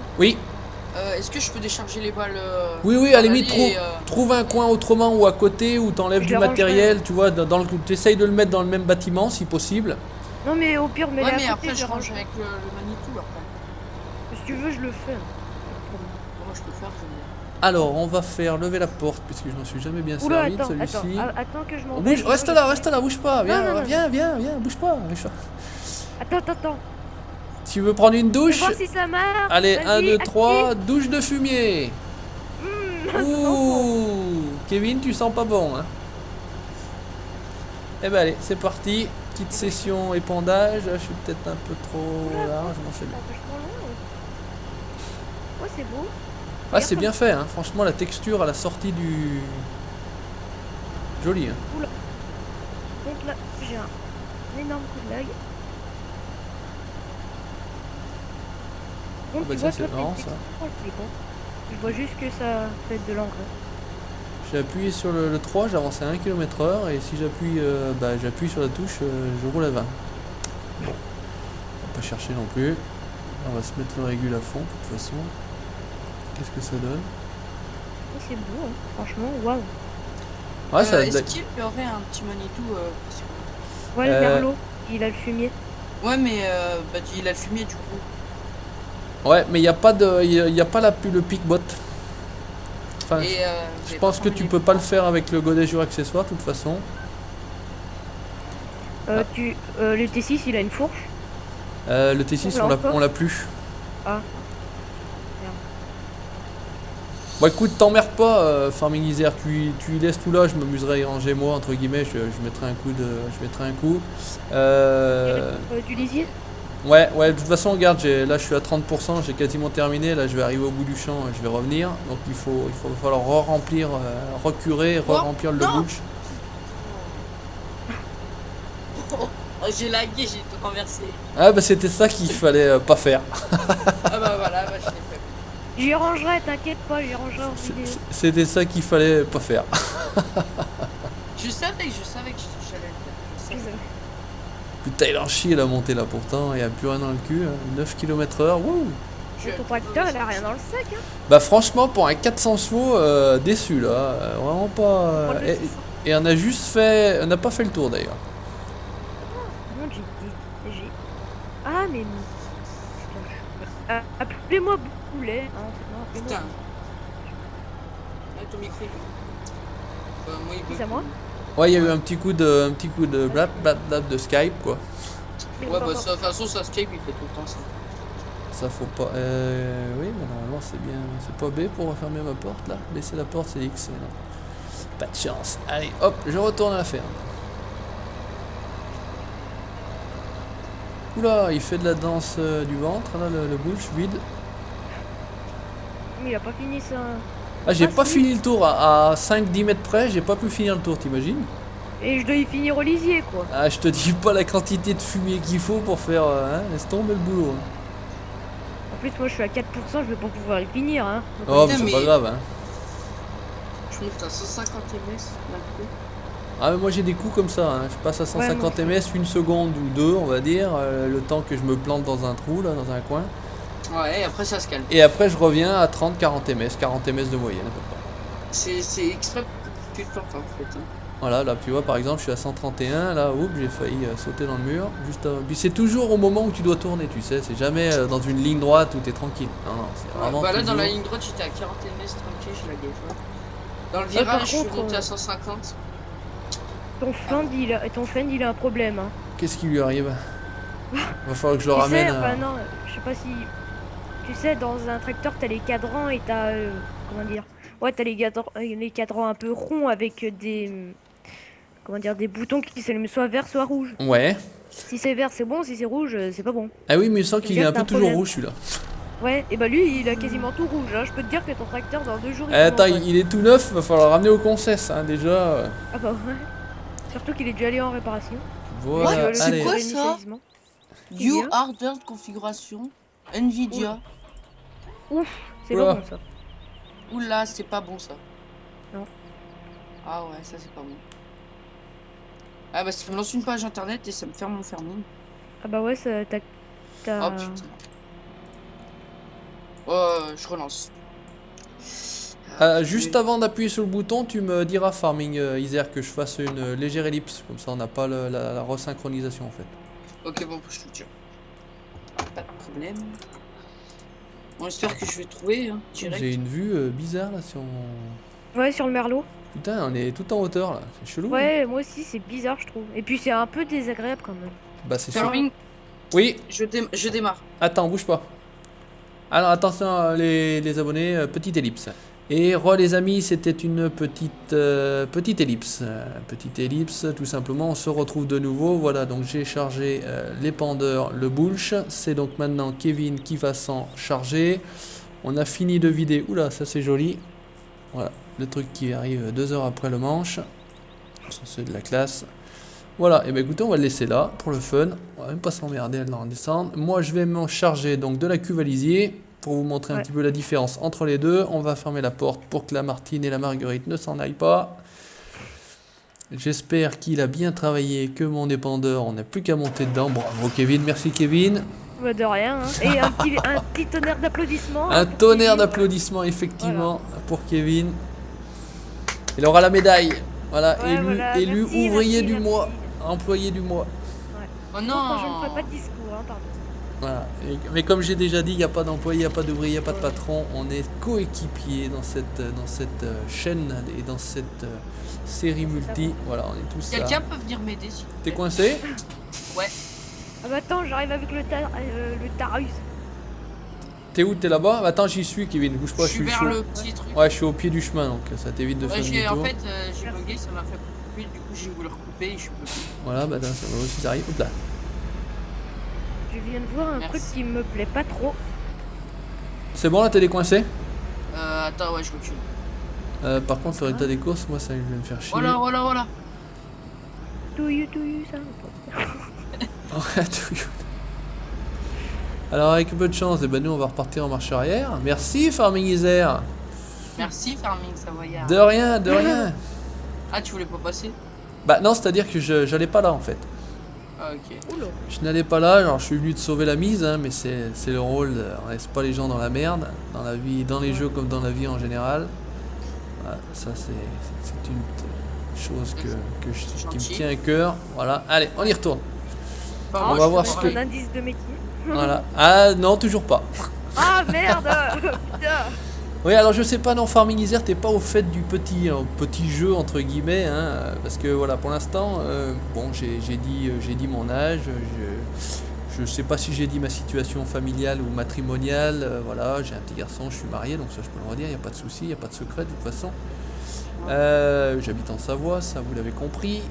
est-ce que je peux décharger les balles oui, à la dans limite, l'allée trouve un coin autrement ou à côté où t'enlèves Je du les rangerai. matériel, tu vois, tu essayes de le mettre dans le même bâtiment si possible. Non, mais au pire, Ouais, mets-les mais à après côté, je je range range. avec le Manitou après. Si tu veux, je le fais. Comment je peux faire Alors, on va faire lever la porte puisque je n'en suis jamais bien Oula, servi de attends, attends, celui-ci. attends que je m'en Bouge, vais, reste là, bouge pas, viens, non, non. viens, bouge pas. Attends. Tu veux prendre une On va douche? voir si ça marche. Allez, 1, Vas-y, 2, active. 3, douche de fumier. Ça sent bon. Ouh, Kevin, tu sens pas bon, hein? Eh ben allez, c'est parti. Petite session épandage. Je suis peut-être un peu trop large, non, c'est bien. Ça touche trop loin, ouais, c'est beau. Ah, c'est bien fait, hein. Franchement, la texture à la sortie du. Joli, hein. Donc là, j'ai un énorme coup de lag. Donc Ah bah tu tiens, vois c'est que marrant, les ça. textures, c'est bon. Je vois juste que ça fait de l'engrais. J'ai appuyé sur le 3, j'avance à 1 km/h. Et si j'appuie sur la touche, je roule à 20. Bon, on va pas chercher non plus. On va se mettre le régule à fond, de toute façon. Qu'est-ce que ça donne? Oh, c'est beau, hein. Franchement, waouh. Ouais, ça Est-ce qu'il y aurait un petit Manitou Ouais, le Euh, merlot, il a le fumier. Ouais, mais il a le fumier du coup. Ouais, mais il n'y a pas le pic-bot. Enfin, Et, je pense que tu peux pas le faire avec le godet jour accessoire, de toute façon. Le T6, il a une fourche. Le T6, On l'a encore on l'a plus. Ah. Bon écoute, t'emmerdes pas, Farming Isère, tu y laisses tout là, je m'amuserai à y ranger moi, entre guillemets, je mettrai un coup je mettrai un coup. Du lisier? Ouais, de toute façon, regarde, là je suis à 30%, j'ai quasiment terminé, là je vais arriver au bout du champ, je vais revenir, donc il va falloir re-remplir, recurer, re-remplir le non. bush. Oh, j'ai lagué, j'ai tout renversé. Ah bah c'était ça qu'il fallait pas faire. Ah bah voilà, bah, je l'ai fait. J'y rangerai, t'inquiète pas, j'y rangerai en vidéo. C'était ça qu'il fallait pas faire. Je savais que j'allais le faire. Je savais. Putain, il en chie la montée là pourtant, il n'y a plus rien dans le cul, 9 km/h, wouh. Ton tracteur, il a rien dans le sac, hein. Bah franchement, pour un 400 chevaux, déçu là, vraiment pas... et on a juste fait... On n'a pas fait le tour d'ailleurs. Non, Ah, mais... Putain, appelez-moi Boulet. Hein. Non, appelez-moi. Putain. Ouais, ton micro, moi, il C'est à moi? Ouais, il y a eu un petit coup de blap de Skype quoi. Ouais, bah ça, de toute façon, ça Skype, il fait tout le temps ça. Ça faut pas... oui, mais normalement c'est bien... C'est pas B pour refermer ma porte là. Baisser la porte, c'est X, non. Pas de chance. Allez, hop, je retourne à la ferme. Oula, il fait de la danse du ventre, là, le bush vide. Mais il a pas fini ça. Ah, j'ai pas si. fini le tour à 5-10 mètres près, j'ai pas pu finir le tour, t'imagines? Et je dois y finir au lisier, quoi. Ah, je te dis pas la quantité de fumier qu'il faut pour faire... hein, laisse tomber le boulot. Hein. En plus, moi je suis à 4%, je vais pas pouvoir y finir, hein. Donc, Oh, mais putain, c'est pas mais- grave, hein. Je monte à 150 ms d'un coup. Ah, mais moi j'ai des coups comme ça, hein. Je passe à 150 ms, une seconde ou deux, on va dire, le temps que je me plante dans un trou, là, dans un coin. Ouais, et après ça se calme. Et après je reviens à 30-40 ms, 40 ms de moyenne à peu près. C'est exprès pour que tu te plantes en fait. Hein. Voilà, là tu vois par exemple je suis à 131, là oups j'ai failli sauter dans le mur. Juste avant. Puis c'est toujours au moment où tu dois tourner, tu sais, c'est jamais dans une ligne droite où t'es tranquille. Non, c'est vraiment Bah là, toujours... dans la ligne droite, j'étais à 40 ms tranquille, je laguais. Dans le virage, je suis contre, monté à 150. ton Fend, il a un problème, hein. Qu'est-ce qui lui arrive? Va falloir que je le Tu sais, ramène. enfin non, je sais pas si... Tu sais, dans un tracteur, t'as les cadrans et t'as... comment dire? Ouais, t'as les cadrans un peu ronds avec des... Comment dire? Des boutons qui s'allument soit vert, soit rouge. Ouais. Si c'est vert, c'est bon. Si c'est rouge, c'est pas bon. Ah oui, mais je sens qu'il est un t'as peu un toujours problème. rouge celui-là. Ouais, et bah lui, il a quasiment tout rouge. Hein. Je peux te dire que ton tracteur, dans 2 jours, il Attends, tombe en panne. il est tout neuf, va falloir le ramener au concess, hein, déjà. Ah bah ouais. Surtout qu'il est déjà allé en réparation. Voilà, Ouais, c'est allez. quoi Le ça? initialisme. You Bien. Hardware Configuration Nvidia. Ouf, c'est Oula. pas bon ça. Oula, c'est pas bon ça. Non. Ah ouais, ça c'est pas bon. Ah bah ça me lance une page internet et ça me ferme mon farming. Ah bah ouais, ça, t'as... Oh putain. Oh, je relance. Juste avant d'appuyer sur le bouton, tu me diras, Farming Isère, que je fasse une légère ellipse. Comme ça, on n'a pas la resynchronisation en fait. Ok, bon, je te tiens. Pas de problème. On espère que je vais trouver, hein, direct. J'ai une vue bizarre là sur mon... Ouais, sur le merlot. Putain, on est tout en hauteur là, c'est chelou. Ouais, moi aussi, c'est bizarre, je trouve. Et puis, c'est un peu désagréable quand même. Bah c'est sûr. Farming, Oui, je démarre. attends, bouge pas. Alors attention les abonnés, petite ellipse. Et les amis, c'était une petite ellipse. Petite ellipse, tout simplement, on se retrouve de nouveau. Voilà, donc j'ai chargé l'épandeur, le bush. C'est donc maintenant Kevin qui va s'en charger. On a fini de vider. Oula, ça c'est joli. Voilà, le truc qui arrive 2 heures après le manche. Ça c'est de la classe. Voilà, et bien écoutez, on va le laisser là pour le fun. On va même pas s'emmerder à en descendre. Moi je vais m'en charger donc de la cuve à lisier pour vous montrer un petit peu la différence entre les deux. On va fermer la porte pour que la Martine et la Marguerite ne s'en aillent pas. J'espère qu'il a bien travaillé, que mon épandeur, on n'a plus qu'à monter dedans. Bravo Kevin, merci Kevin. Bah, de rien, hein. Et un petit tonnerre d'applaudissements. Un pour tonnerre Kevin. d'applaudissements effectivement pour Kevin. Il aura la médaille. Voilà, Ouais, élu, voilà. élu Merci, ouvrier merci, du merci. mois, employé du mois. Oh Quand je ne non. ferai pas de discours, hein, pardon. Voilà. Mais comme j'ai déjà dit, il n'y a pas d'employé, il n'y a pas d'ouvrier, il n'y a pas de patron. On est coéquipiers dans cette chaîne et dans cette série multi. Voilà, on est tous là. Quelqu'un peut venir m'aider s'il vous T'es plaît. coincé? Ouais. Ah bah attends, j'arrive avec le Tarus. T'es où? T'es là-bas? Attends, j'y suis, Kevin. Bouge pas, Je suis vers le petit truc. Ouais, je suis au pied du chemin, donc ça t'évite de faire En demi-tour. fait, j'ai bugué, ça m'a fait plus vite, du coup j'ai voulu recouper et je peux plus. Voilà, bah attends, ça va aussi, ça arrive. Hop là. Je viens de voir un truc qui me plaît pas trop. C'est bon, là, t'es décoincé? Attends, ouais, je recule. Par contre, le résultat des courses, moi, ça va me faire chier. Voilà. To you, ça. Ouais, tout. Alors, avec un peu de chance, eh ben, nous, on va repartir en marche arrière. Merci, Farming Isère. Merci, Farming Savoyard. De rien, de rien. Ah, tu voulais pas passer? Bah non, c'est-à-dire que j'allais pas là, en fait. Ah, ok. Oula. Je n'allais pas là, alors je suis venu te sauver la mise, hein, mais c'est le rôle, on laisse pas les gens dans la merde, dans la vie, dans les jeux comme dans la vie en général. Voilà, ça c'est une chose qui me tient à cœur. Voilà, allez, on y retourne. Enfin, On moi, va je voir peux ce voir que- Un indice de métier. Voilà. Ah non, toujours pas. Ah merde. Putain. Oui, alors je sais pas, non, Farming Isère, t'es pas au fait du petit jeu entre guillemets, hein, parce que voilà, pour l'instant, bon, j'ai dit mon âge, je sais pas si j'ai dit ma situation familiale ou matrimoniale, voilà, j'ai un petit garçon, je suis marié, donc ça je peux le redire, y a pas de souci, y a pas de secret de toute façon. J'habite en Savoie, ça vous l'avez compris.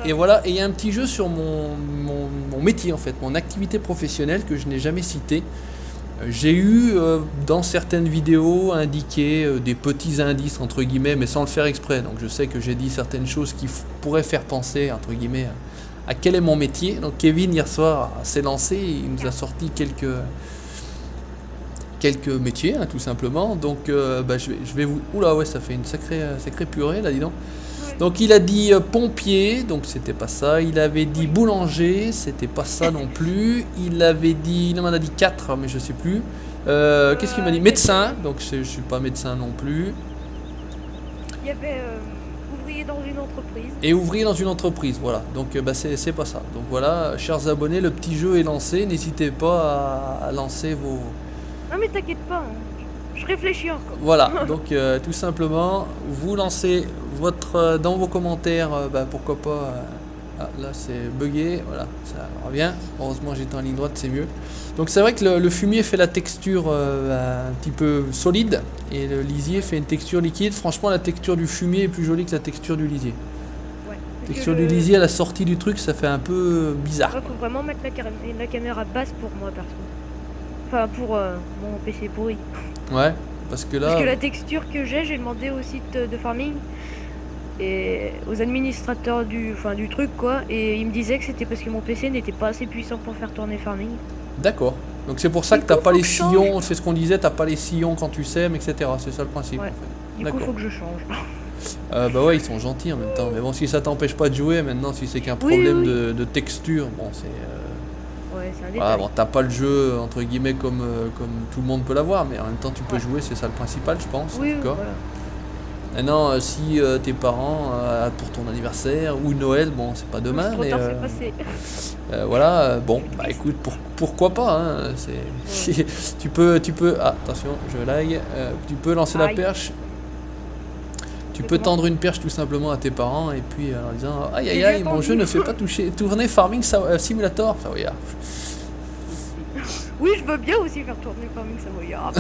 Et voilà, et il y a un petit jeu sur mon métier en fait, mon activité professionnelle que je n'ai jamais cité. J'ai eu dans certaines vidéos indiqué des petits indices entre guillemets, mais sans le faire exprès. Donc je sais que j'ai dit certaines choses qui pourraient faire penser entre guillemets à quel est mon métier. Donc Kevin hier soir s'est lancé, il nous a sorti quelques métiers hein, tout simplement. Donc bah, je vais vous... Oula ouais, ça fait une sacrée purée là, dis donc. Donc il a dit pompier, donc c'était pas ça. Il avait dit boulanger, c'était pas ça non plus. Il m'en a dit 4, mais je sais plus. Qu'est-ce qu'il m'a dit? Médecin, donc je suis pas médecin non plus. Il y avait ouvrier dans une entreprise. Et ouvrier dans une entreprise, voilà. Donc bah, c'est pas ça. Donc voilà, chers abonnés, le petit jeu est lancé. N'hésitez pas à lancer vos... Non mais t'inquiète pas, hein. Je réfléchis encore. Voilà, donc tout simplement, vous lancez votre dans vos commentaires, bah, pourquoi pas. Ah, là c'est bugué, voilà, ça revient. Heureusement j'étais en ligne droite, c'est mieux. Donc c'est vrai que le fumier fait la texture un petit peu solide et le lisier fait une texture liquide. Franchement, la texture du fumier est plus jolie que la texture du lisier. Ouais. La texture du lisier à la sortie du truc, ça fait un peu bizarre. Ouais, faut vraiment mettre la caméra basse pour moi perso. Enfin pour mon PC pourri. Ouais, parce que là. Parce que la texture que j'ai demandé au site de Farming et aux administrateurs du truc quoi, et ils me disaient que c'était parce que mon PC n'était pas assez puissant pour faire tourner Farming. D'accord. Donc c'est pour ça Du que t'as coup, pas faut les que je change. sillons, c'est ce qu'on disait, t'as pas les sillons quand tu sèmes, etc. C'est ça le principe. Ouais. En fait. Du coup D'accord. faut que je change. Bah ouais, ils sont gentils en même temps. Mais bon, si ça t'empêche pas de jouer, maintenant, si c'est qu'un Oui, problème oui. de texture, bon, c'est. Ouais, c'est un détail. Voilà, bon, t'as pas le jeu entre guillemets comme tout le monde peut l'avoir, mais en même temps, tu peux Ouais. jouer, c'est ça le principal, je pense. Oui, en tout cas. voilà. Maintenant, si tes parents, pour ton anniversaire ou Noël, bon, c'est pas demain, Trop mais tard, c'est passé. voilà, bon, bah écoute, pourquoi pas, hein, c'est, tu peux, ah, attention, je lag, tu peux lancer la Aïe. perche, tu Mais peux comment tendre une perche tout simplement à tes parents, et puis en disant, aïe aïe J'ai aïe, bien mon tendu. jeu ne fait pas tourner Farming Simulator, ça oui, Oui, je veux bien aussi faire tourner Farming Savoyard.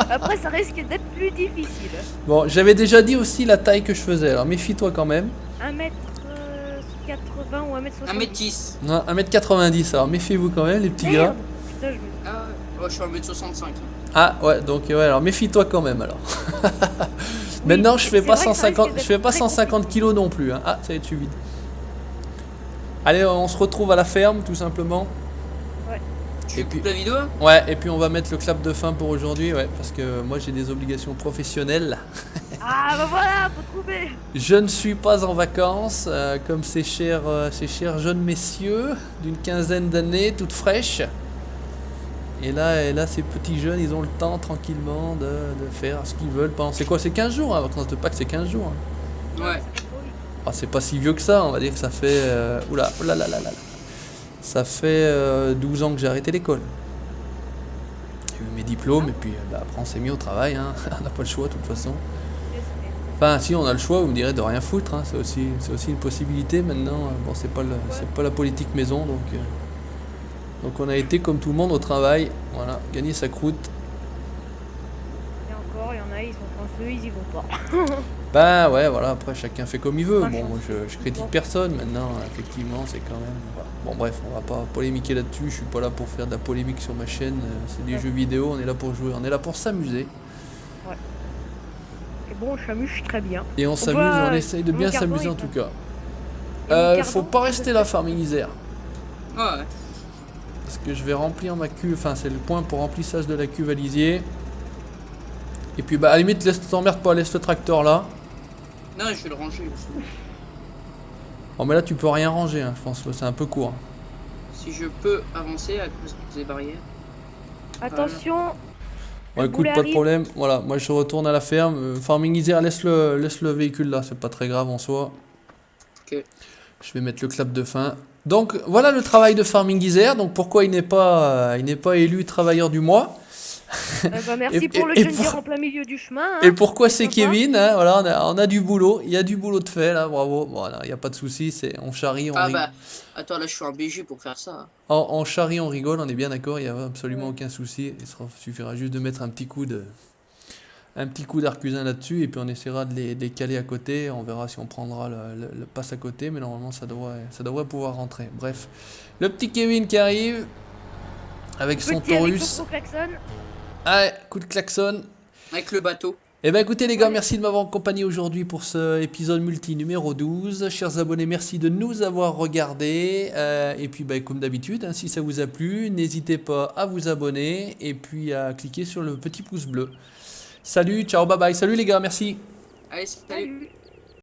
Après, ça risque d'être plus difficile. Bon, j'avais déjà dit aussi la taille que je faisais, alors méfie-toi quand même, 1m80 ou 1m70. Un métis. non, 1m90, alors méfiez-vous quand même les petits gars. Merde. Putain, Ah ouais, je suis 1m65. Ah ouais, donc ouais, alors méfie-toi quand même alors. Maintenant, je fais c'est pas vrai que ça 150, risque je fais pas d'être très 150 kilos non plus. Hein. Ah, ça y est, tu vide. Allez, on se retrouve à la ferme, tout simplement. Tu Et puis- coupes la vidéo? Ouais, et puis on va mettre le clap de fin pour aujourd'hui, ouais, parce que moi j'ai des obligations professionnelles. Ah bah voilà, faut trouver. Je ne suis pas en vacances, comme ces chers jeunes messieurs d'une quinzaine d'années, toutes fraîches. Et là, ces petits jeunes, ils ont le temps tranquillement de faire ce qu'ils veulent pendant. C'est quoi? C'est 15 jours, hein, vacances de Pâques, c'est 15 jours. Hein. Ouais. Ah, c'est pas si vieux que ça, on va dire que ça fait. Oula, oula, là, là, là, là. Ça fait 12 ans que j'ai arrêté l'école. J'ai eu mes diplômes, et puis bah, après on s'est mis au travail, hein. On n'a pas le choix de toute façon. Enfin, si on a le choix, vous me direz de rien foutre, hein. C'est aussi une possibilité maintenant. Bon, c'est pas la politique maison, donc Donc on a été comme tout le monde au travail, voilà, gagner sa croûte. Et encore, il y en a, ils sont chanceux, ils y vont pas. Bah ouais, voilà, après chacun fait comme il veut. Pas Bon, moi chanceux. je critique Bon. personne maintenant, effectivement, c'est quand même. Voilà. Bon, bref, on va pas polémiquer là-dessus. Je suis pas là pour faire de la polémique sur ma chaîne. C'est des Ouais. jeux vidéo, on est là pour jouer, on est là pour s'amuser. Et bon, je m'amuse très bien. Et on s'amuse, voit, on essaye de mon bien cardan, s'amuser il en va. tout cas. Et mon Faut cardan, pas il rester va là, faire- Farming Isère. Ouais. Parce que je vais remplir ma cuve, enfin c'est le point pour remplissage de la cuve à lisier. Et puis bah à la limite, t'emmerde pas, laisse le tracteur là. Non, je vais le ranger. Oh mais là tu peux rien ranger, hein, je pense que c'est un peu court. Si je peux avancer à cause des barrières. Attention, Bon, le écoute, boulet pas de arrive. problème. Voilà, moi je retourne à la ferme. Farming Isère, laisse le véhicule là, c'est pas très grave en soi. Ok. Je vais mettre le clap de fin. Donc voilà le travail de Farming Isère. Donc pourquoi il n'est pas élu travailleur du mois. Merci Et- pour le et John pour- Deere en plein milieu du chemin. Hein. Et pourquoi c'est Sympa. Kevin, hein, voilà, on a du boulot. Il y a du boulot de fait là, bravo. Voilà, il n'y a pas de souci, on charrie, Ah bah, attends, là je suis en BG pour faire ça. on charrie, on rigole, on est bien d'accord. Il n'y a absolument Ouais. aucun souci. Suffira juste de mettre un petit coup d'arcusin là-dessus et puis on essaiera de les caler à côté. On verra si on prendra le passe à côté, mais normalement ça devrait pouvoir rentrer. Bref, le petit Kevin qui arrive avec son Petit avec Taurus. son gros klaxon. Ah, coup de klaxon. Avec le bateau. Eh ben écoutez les gars, Ouais. merci de m'avoir accompagné aujourd'hui pour ce épisode multi numéro 12. Chers abonnés, merci de nous avoir regardés. Et puis bah, comme d'habitude, hein, si ça vous a plu, n'hésitez pas à vous abonner et puis à cliquer sur le petit pouce bleu. Salut, ciao, bye bye. Salut les gars, merci. Allez, salut. Salut.